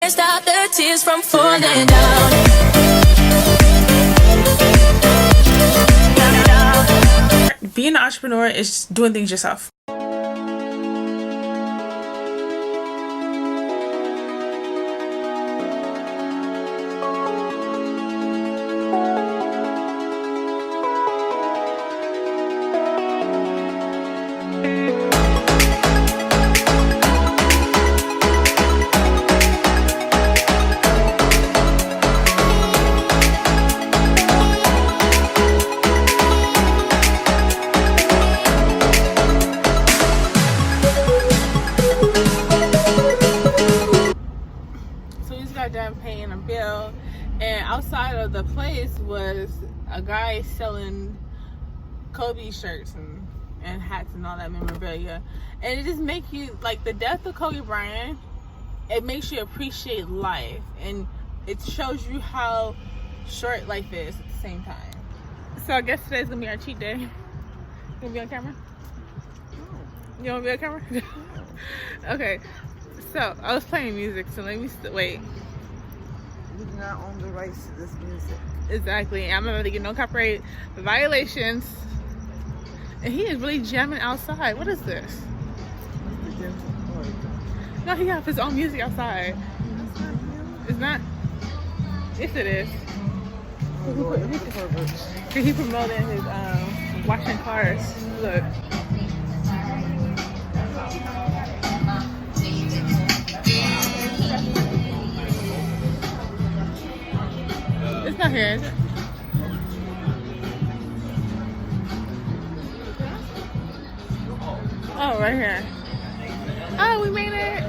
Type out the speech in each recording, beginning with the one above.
Stop the tears from falling down. Being an entrepreneur is doing things yourself. Done paying a bill, and outside of the place was a guy selling Kobe shirts and hats and all that memorabilia, and it just makes you, like, the death of Kobe Bryant, it makes you appreciate life, and it shows you how short life is at the same time. So I guess today's gonna be our cheat day. You gonna be on camera? You wanna be on camera? Okay, so I was playing music, so let me wait. We do not own the rights to this music. Exactly. I'm not going to get no copyright violations. And he is really jamming outside. What is this? No, he has his own music outside. It's not. Yes, it is. He promoting his washing cars. Look. It's not here, is it? Oh, right here. Oh, we made it.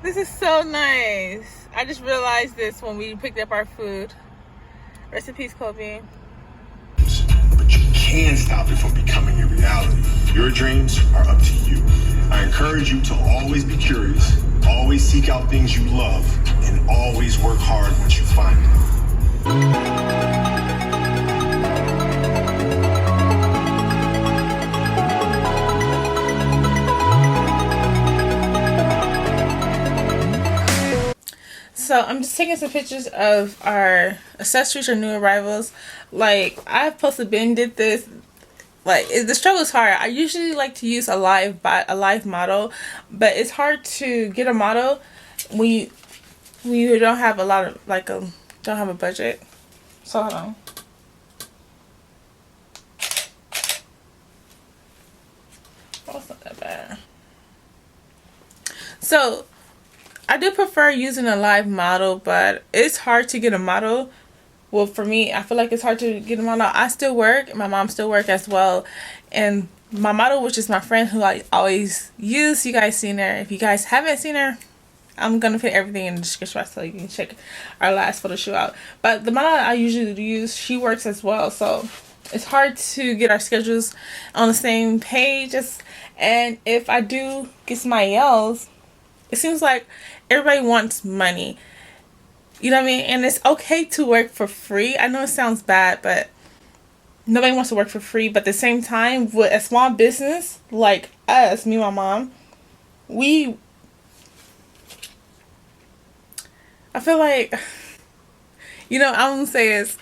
This is so nice. I just realized this when we picked up our food. Rest in peace, Kobe. But you can stop it from becoming a reality. Your dreams are up to you. I encourage you to always be curious, always seek out things you love, and always work hard once you find them. So I'm just taking some pictures of our accessories or new arrivals. Like, I've posted did this. Like, the struggle is hard. I usually like to use a live model, but it's hard to get a model when you don't have a lot of, like, don't have a budget. So hold on. Oh, it's not that bad. So I do prefer using a live model, but it's hard to get a model. Well, for me, I feel like it's hard to get a model. I still work. My mom still work as well. And my model, which is my friend who I always use, you guys seen her. If you guys haven't seen her, I'm going to put everything in the description box so you can check our last photo shoot out. But the model I usually use, she works as well. So it's hard to get our schedules on the same page. And if I do get somebody else, it seems like everybody wants money. You know what I mean? And it's okay to work for free. I know it sounds bad, but nobody wants to work for free. But at the same time, with a small business like us, me and my mom, I feel like, you know, I'm going to say is,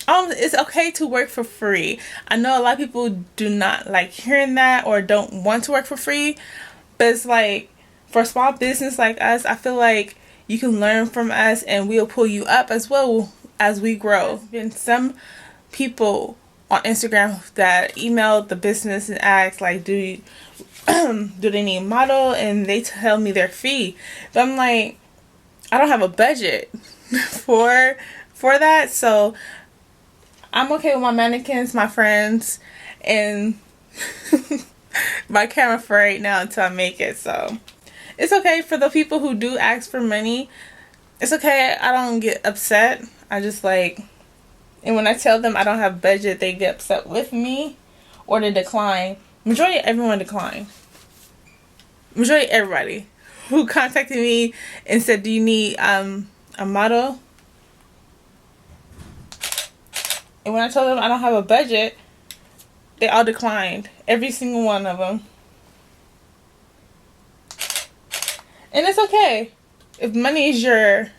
it's okay to work for free. I know a lot of people do not like hearing that or don't want to work for free. But it's like, for a small business like us, I feel like you can learn from us and we'll pull you up as well as we grow. There's been some people on Instagram that emailed the business and asked like, do they need a model, and they tell me their fee. But I'm like, I don't have a budget for that, so I'm okay with my mannequins, my friends, and my camera for right now until I make it. So it's okay for the people who do ask for money. It's okay. I don't get upset. I just like, and when I tell them I don't have budget, they get upset with me or they decline. Majority of everyone declined. Majority of everybody who contacted me and said, do you need a model? And when I told them I don't have a budget, they all declined. Every single one of them. And it's okay. If money is your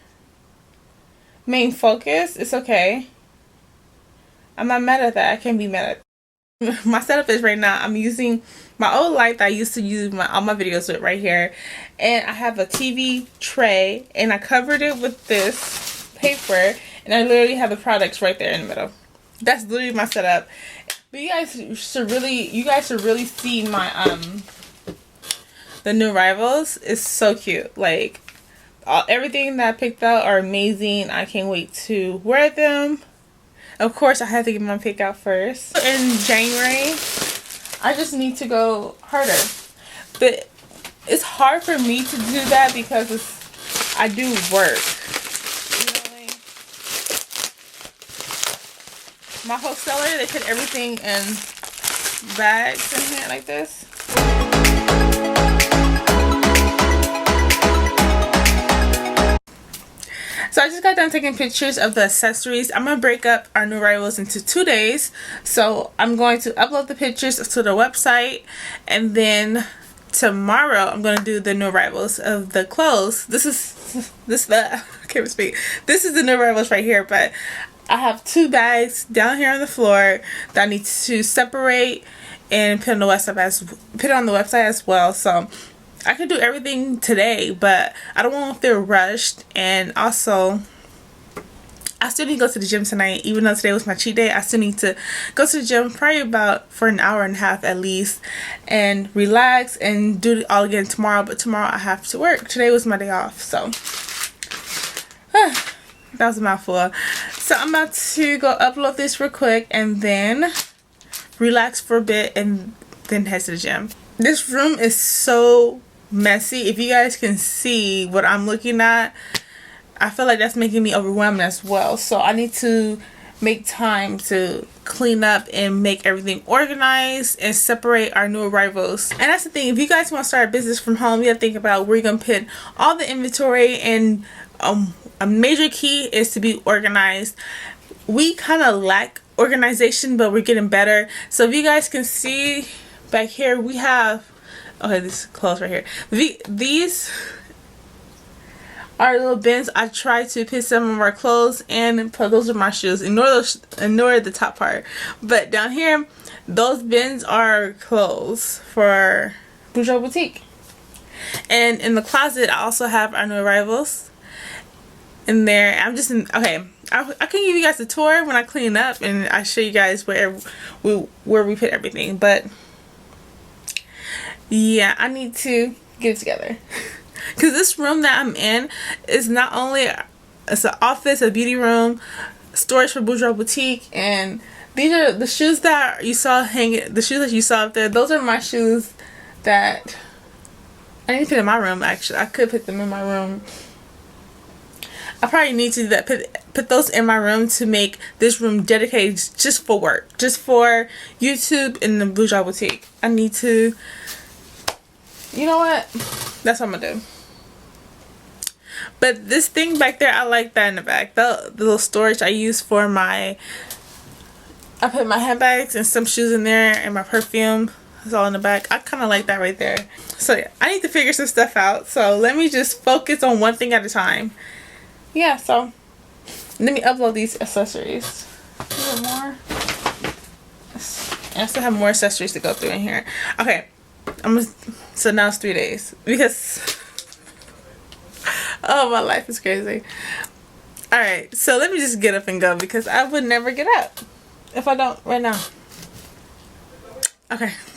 main focus, it's okay. I'm not mad at that. I can't be mad at that. My setup is right now, I'm using my old light that I used to use all my videos with right here. And I have a TV tray. And I covered it with this paper. And I literally have the products right there in the middle. That's literally my setup. But you guys should really see my the new arrivals. It's so cute. Like everything that I picked out are amazing. I can't wait to wear them. Of course, I have to get my pick out first. In January, I just need to go harder. But it's hard for me to do that because I do work. My wholesaler, they put everything in bags in here like this. So I just got done taking pictures of the accessories. I'm going to break up our new arrivals into 2 days. So I'm going to upload the pictures to the website. And then tomorrow I'm going to do the new arrivals of the clothes. I can't speak. This is the new arrivals right here, but I have 2 bags down here on the floor that I need to separate and put on the website as well. So I could do everything today, but I don't want to feel rushed. And also, I still need to go to the gym tonight. Even though today was my cheat day, I still need to go to the gym probably for an hour and a half at least, and relax and do it all again tomorrow. But tomorrow I have to work. Today was my day off, so that was a mouthful. So I'm about to go upload this real quick and then relax for a bit and then head to the gym. This room is so messy. If you guys can see what I'm looking at, I feel like that's making me overwhelmed as well. So I need to make time to clean up and make everything organized and separate our new arrivals. And that's the thing, if you guys want to start a business from home, you have to think about where you're going to put all the inventory. And a major key is to be organized. We kind of lack organization, but we're getting better. So if you guys can see back here, we have, okay, this is close right here. These are little bins. I try to put some of our clothes and those are my shoes. Ignore the top part. But down here, those bins are clothes for Bourgeois Boutique. And in the closet, I also have our new arrivals in there. Okay, I can give you guys a tour when I clean up and I show you guys where we put everything. But yeah, I need to get it together. Because this room that I'm in is not only, it's an office, a beauty room, storage for Bourgeois Boutique, and these are the shoes that you saw hanging, the shoes that you saw up there. Those are my shoes that I need to put in my room. Actually, I could put them in my room. I probably need to do that, put those in my room to make this room dedicated just for work, just for YouTube and the Bourgeois Boutique. I need to, you know what? That's what I'm gonna do. But this thing back there, I like that in the back. The little storage I use for I put my handbags and some shoes in there and my perfume. It's all in the back. I kind of like that right there. So yeah, I need to figure some stuff out. So let me just focus on one thing at a time. Yeah, so let me upload these accessories. More. I still have more accessories to go through in here. Okay, so now it's 3 days because oh, my life is crazy. Alright, so let me just get up and go because I would never get up. If I don't, right now. Okay.